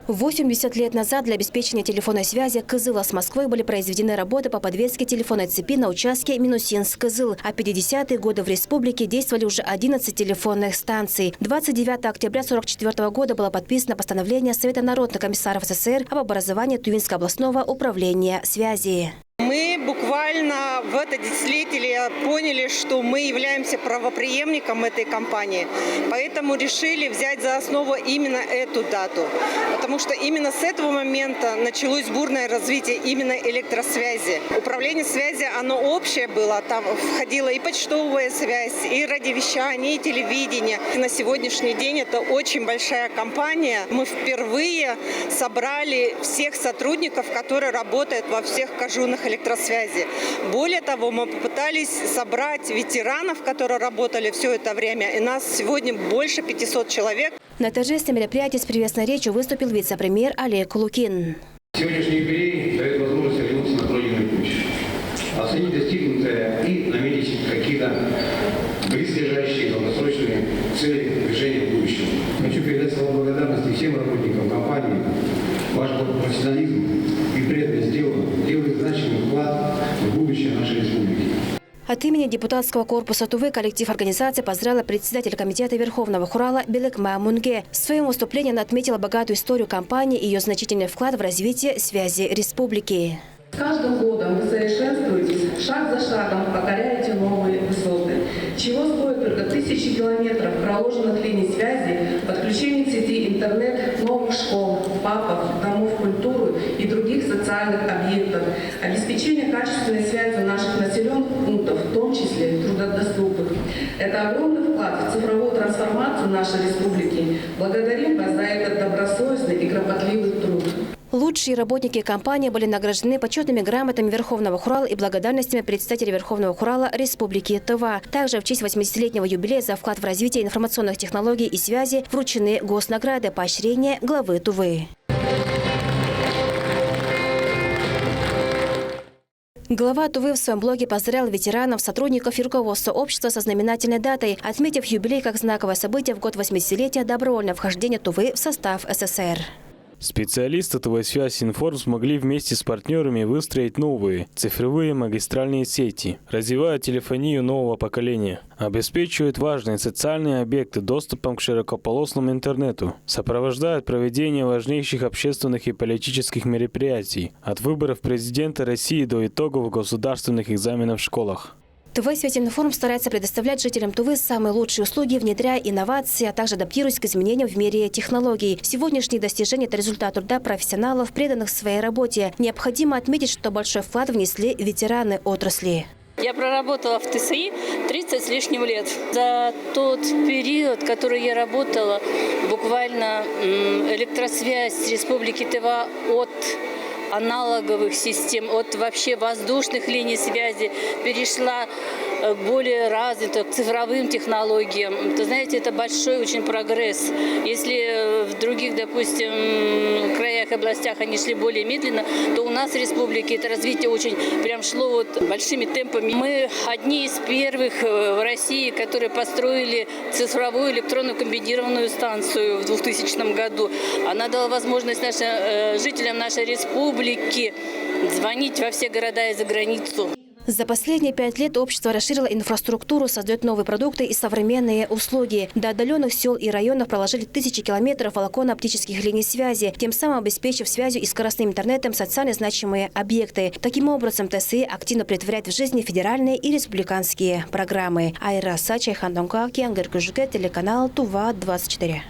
80 лет назад для обеспечения телефонной связи Кызыла с Москвой были произведены работы по подвеске телефонной цепи на участке Минусинск-Кызыл, а в 50-е годы в республике действовали уже 11 телефонных станций. 29 октября 1944 года было подписано постановление Совета народных комиссаров СССР об образовании Тюменского областного управления связи. Мы буквально в это десятилетие поняли, что мы являемся правопреемником этой компании. Поэтому решили взять за основу именно эту дату. Потому что именно с этого момента началось бурное развитие именно электросвязи. Управление связи, оно общее было. Там входила и почтовая связь, и радиовещание, и телевидение. И на сегодняшний день это очень большая компания. Мы впервые собрали всех сотрудников, которые работают во всех кажунах электросвязи. Более того, мы попытались собрать ветеранов, которые работали все это время. И нас сегодня больше 500 человек. На торжественном мероприятии с приветственной речью выступил вице-премьер Олег Лукин. Сегодняшний юбилей дает возможность вернуться на пройденный путь, оценить достигнутое и наметить какие-то близлежащие долгосрочные цели движения в будущем. Хочу передать слова благодарности всем работникам компании. Ваш профессионализм и преданность делу делает значимый вклад в будущее нашей республики. От имени депутатского корпуса Тувы коллектив организации поздравила председатель комитета Верховного Хурала Белекма Мунге. В своем выступлении она отметила богатую историю компании и ее значительный вклад в развитие связи республики. С каждым годом вы совершенствуетесь, шаг за шагом покоряете новые высоты. Чего стоят только тысячи километров проложенных линий связи, подключение к сети интернет, новых школ, ФАПов, домов культуры и других социальных объектов, обеспечение качественной связи наших населенных пунктов, в том числе трудодоступных. Это огромный вклад в цифровую трансформацию нашей республики. Благодарим вас за этот добросовестный и кропотливый труд. Лучшие работники компании были награждены почетными грамотами Верховного Хурала и благодарностями представителей Верховного Хурала Республики Тыва. Также в честь 80-летнего юбилея за вклад в развитие информационных технологий и связи вручены госнаграды поощрения главы Тувы. Глава Тувы в своем блоге поздравил ветеранов, сотрудников и руководства общества со знаменательной датой, отметив юбилей как знаковое событие в год 80-летия добровольного вхождения Тувы в состав СССР. Специалисты ТВ-связь Информ смогли вместе с партнерами выстроить новые цифровые магистральные сети, развивая телефонию нового поколения, обеспечивают важные социальные объекты доступом к широкополосному интернету, сопровождают проведение важнейших общественных и политических мероприятий, от выборов президента России до итогов государственных экзаменов в школах. ТВ-связь Информ старается предоставлять жителям Тувы самые лучшие услуги, внедряя инновации, а также адаптируясь к изменениям в мире технологий. Сегодняшние достижения – это результат труда профессионалов, преданных своей работе. Необходимо отметить, что большой вклад внесли ветераны отрасли. Я проработала в ТСИ 30 с лишним лет. За тот период, который я работала, буквально электросвязь Республики Тыва от аналоговых систем, от вообще воздушных линий связи перешла к более развитым цифровым технологиям. Это, знаете, это большой очень прогресс. Если в других, допустим, краях и областях они шли более медленно, то у нас в республике это развитие очень прям шло вот большими темпами. Мы одни из первых в России, которые построили цифровую электронную комбинированную станцию в 2000 году. Она дала возможность жителям нашей республики звонить во все города и за границу. За последние 5 лет общество расширило инфраструктуру, создает новые продукты и современные услуги. До отдаленных сел и районов проложили тысячи километров волоконно-оптических линий связи, тем самым обеспечив связью и скоростным интернетом социально значимые объекты. Таким образом, ТСИ активно претворяет в жизни федеральные и республиканские программы. Айра Сачай, Хандонка, Киангер Кужуге, телеканал Тува 24.